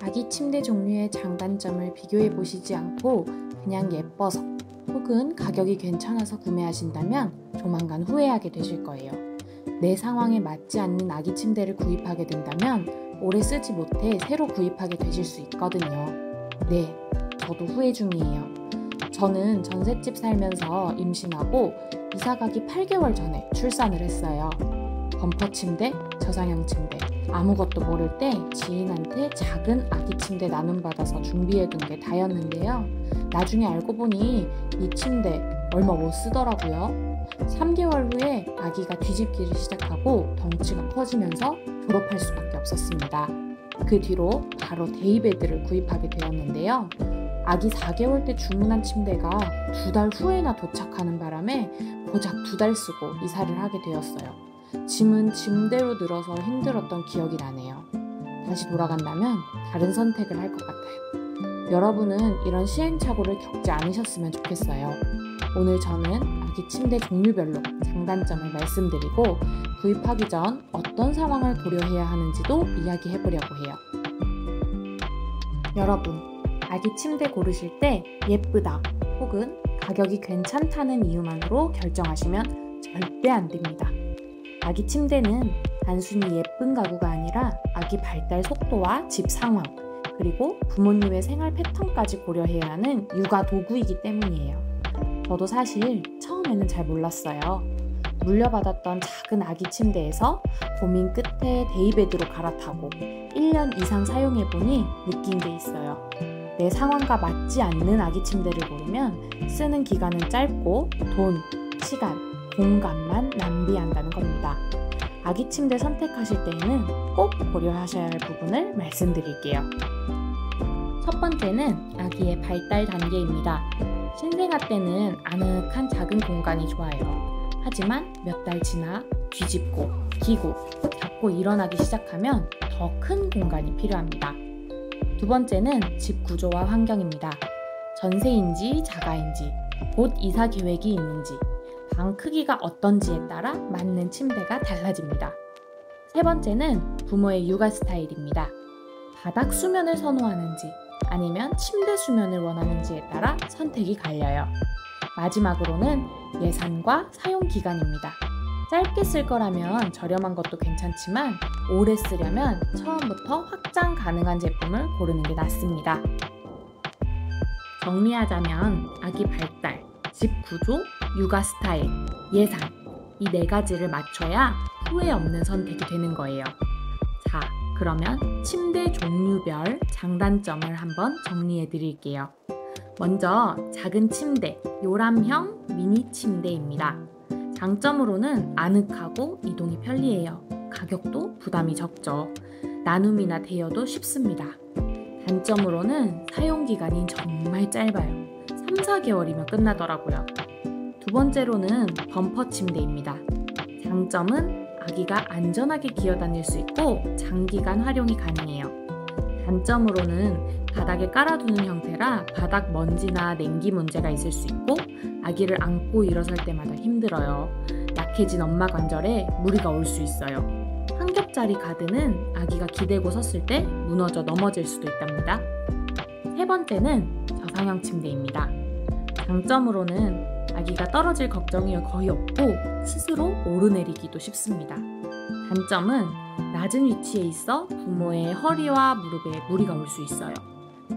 아기 침대 종류의 장단점을 비교해 보시지 않고 그냥 예뻐서 혹은 가격이 괜찮아서 구매하신다면 조만간 후회하게 되실 거예요. 내 상황에 맞지 않는 아기 침대를 구입하게 된다면 오래 쓰지 못해 새로 구입하게 되실 수 있거든요. 네, 저도 후회 중이에요. 저는 전셋집 살면서 임신하고 이사가기 8개월 전에 출산을 했어요. 범퍼 침대, 저상형 침대, 아무것도 모를 때 지인한테 작은 아기 침대 나눔받아서 준비해둔 게 다였는데요. 나중에 알고 보니 이 침대 얼마 못 쓰더라고요. 3개월 후에 아기가 뒤집기를 시작하고 덩치가 커지면서 졸업할 수밖에 없었습니다. 그 뒤로 바로 데이베드를 구입하게 되었는데요. 아기 4개월 때 주문한 침대가 2달 후에나 도착하는 바람에 고작 2달 쓰고 이사를 하게 되었어요. 짐은 짐대로 늘어서 힘들었던 기억이 나네요. 다시 돌아간다면 다른 선택을 할 것 같아요. 여러분은 이런 시행착오를 겪지 않으셨으면 좋겠어요. 오늘 저는 아기 침대 종류별로 장단점을 말씀드리고 구입하기 전 어떤 상황을 고려해야 하는지도 이야기해보려고 해요. 여러분, 아기 침대 고르실 때 예쁘다 혹은 가격이 괜찮다는 이유만으로 결정하시면 절대 안 됩니다. 아기 침대는 단순히 예쁜 가구가 아니라 아기 발달 속도와 집 상황, 그리고 부모님의 생활 패턴까지 고려해야 하는 육아 도구이기 때문이에요. 저도 사실 처음에는 잘 몰랐어요. 물려받았던 작은 아기 침대에서 고민 끝에 데이베드로 갈아타고 1년 이상 사용해보니 느낀 게 있어요. 내 상황과 맞지 않는 아기 침대를 고르면 쓰는 기간은 짧고 돈, 시간, 공간만 낭비한다는 겁니다. 아기 침대 선택하실 때에는 꼭 고려하셔야 할 부분을 말씀드릴게요. 첫 번째는 아기의 발달 단계입니다. 신생아 때는 아늑한 작은 공간이 좋아요. 하지만 몇 달 지나 뒤집고, 기고, 잡고 일어나기 시작하면 더 큰 공간이 필요합니다. 두 번째는 집 구조와 환경입니다. 전세인지 자가인지, 곧 이사 계획이 있는지, 방 크기가 어떤지에 따라 맞는 침대가 달라집니다. 세 번째는 부모의 육아 스타일입니다. 바닥 수면을 선호하는지 아니면 침대 수면을 원하는지에 따라 선택이 갈려요. 마지막으로는 예산과 사용 기간입니다. 짧게 쓸 거라면 저렴한 것도 괜찮지만 오래 쓰려면 처음부터 확장 가능한 제품을 고르는 게 낫습니다. 정리하자면 아기 발달, 집 구조, 육아 스타일, 예산, 이 4가지를 맞춰야 후회 없는 선택이 되는 거예요. 자, 그러면 침대 종류별 장단점을 한번 정리해 드릴게요. 먼저 작은 침대, 요람형 미니 침대입니다. 장점으로는 아늑하고 이동이 편리해요. 가격도 부담이 적죠. 나눔이나 대여도 쉽습니다. 단점으로는 사용기간이 정말 짧아요. 3-4개월이면 끝나더라고요. 두 번째로는 범퍼 침대입니다. 장점은 아기가 안전하게 기어다닐 수 있고 장기간 활용이 가능해요. 단점으로는 바닥에 깔아두는 형태라 바닥 먼지나 냉기 문제가 있을 수 있고 아기를 안고 일어설 때마다 힘들어요. 약해진 엄마 관절에 무리가 올 수 있어요. 한 겹짜리 가드는 아기가 기대고 섰을 때 무너져 넘어질 수도 있답니다. 세 번째는 저상형 침대입니다. 장점으로는 아기가 떨어질 걱정이 거의 없고 스스로 오르내리기도 쉽습니다. 단점은 낮은 위치에 있어 부모의 허리와 무릎에 무리가 올 수 있어요.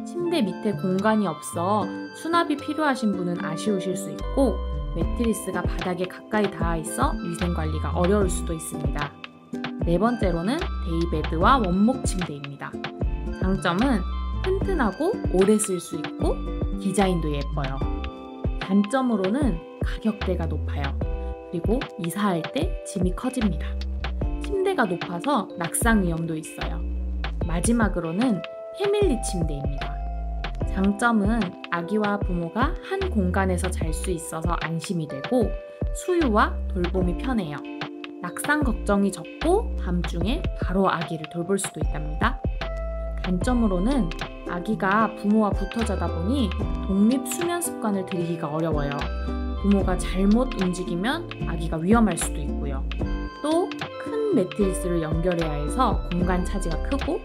침대 밑에 공간이 없어 수납이 필요하신 분은 아쉬우실 수 있고 매트리스가 바닥에 가까이 닿아 있어 위생관리가 어려울 수도 있습니다. 네 번째로는 데이베드와 원목 침대입니다. 장점은 튼튼하고 오래 쓸 수 있고 디자인도 예뻐요. 단점으로는 가격대가 높아요. 그리고 이사할 때 짐이 커집니다. 침대가 높아서 낙상 위험도 있어요. 마지막으로는 패밀리 침대입니다. 장점은 아기와 부모가 한 공간에서 잘 수 있어서 안심이 되고 수유와 돌봄이 편해요. 낙상 걱정이 적고 밤중에 바로 아기를 돌볼 수도 있답니다. 단점으로는 아기가 부모와 붙어 자다 보니 독립 수면 습관을 들이기가 어려워요. 부모가 잘못 움직이면 아기가 위험할 수도 있고요. 또 큰 매트리스를 연결해야 해서 공간 차지가 크고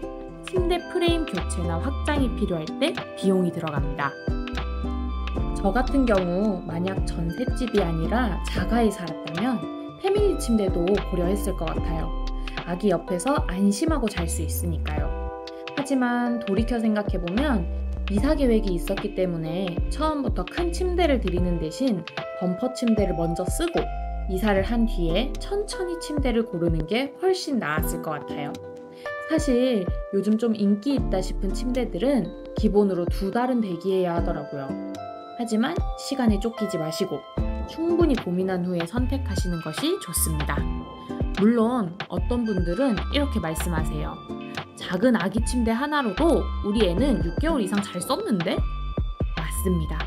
침대 프레임 교체나 확장이 필요할 때 비용이 들어갑니다. 저 같은 경우 만약 전셋집이 아니라 자가에 살았다면 패밀리 침대도 고려했을 것 같아요. 아기 옆에서 안심하고 잘 수 있으니까요. 하지만 돌이켜 생각해보면 이사 계획이 있었기 때문에 처음부터 큰 침대를 드리는 대신 범퍼 침대를 먼저 쓰고 이사를 한 뒤에 천천히 침대를 고르는 게 훨씬 나았을 것 같아요. 사실 요즘 좀 인기 있다 싶은 침대들은 기본으로 2달은 대기해야 하더라고요. 하지만 시간에 쫓기지 마시고 충분히 고민한 후에 선택하시는 것이 좋습니다. 물론 어떤 분들은 이렇게 말씀하세요. 작은 아기 침대 하나로도 우리 애는 6개월 이상 잘 썼는데? 맞습니다.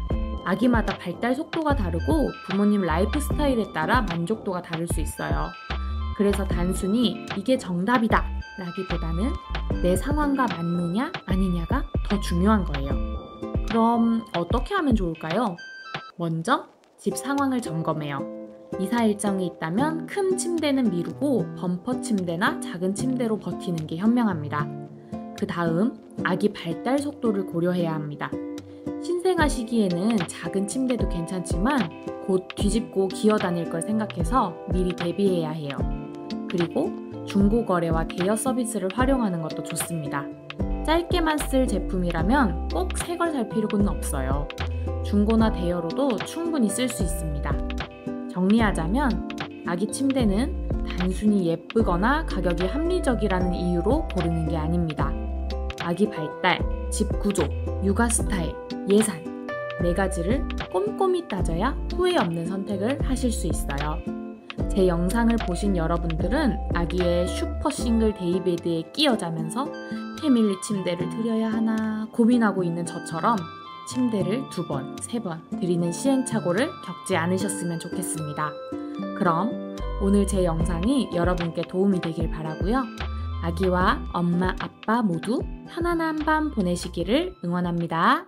아기마다 발달 속도가 다르고 부모님 라이프 스타일에 따라 만족도가 다를 수 있어요. 그래서 단순히 이게 정답이다 라기보다는 내 상황과 맞느냐 아니냐가 더 중요한 거예요. 그럼 어떻게 하면 좋을까요? 먼저 집 상황을 점검해요. 이사 일정이 있다면 큰 침대는 미루고 범퍼 침대나 작은 침대로 버티는 게 현명합니다. 그 다음 아기 발달 속도를 고려해야 합니다. 신생아 시기에는 작은 침대도 괜찮지만 곧 뒤집고 기어 다닐 걸 생각해서 미리 대비해야 해요. 그리고 중고거래와 대여 서비스를 활용하는 것도 좋습니다. 짧게만 쓸 제품이라면 꼭 새 걸 살 필요는 없어요. 중고나 대여로도 충분히 쓸 수 있습니다. 정리하자면 아기 침대는 단순히 예쁘거나 가격이 합리적이라는 이유로 고르는 게 아닙니다. 아기 발달, 집 구조, 육아 스타일, 예산 4가지를 꼼꼼히 따져야 후회 없는 선택을 하실 수 있어요. 제 영상을 보신 여러분들은 아기의 슈퍼 싱글 데이베드에 끼어 자면서 패밀리 침대를 드려야 하나 고민하고 있는 저처럼 침대를 2번, 3번 드리는 시행착오를 겪지 않으셨으면 좋겠습니다. 그럼 오늘 제 영상이 여러분께 도움이 되길 바라고요. 아기와 엄마, 아빠 모두 편안한 밤 보내시기를 응원합니다.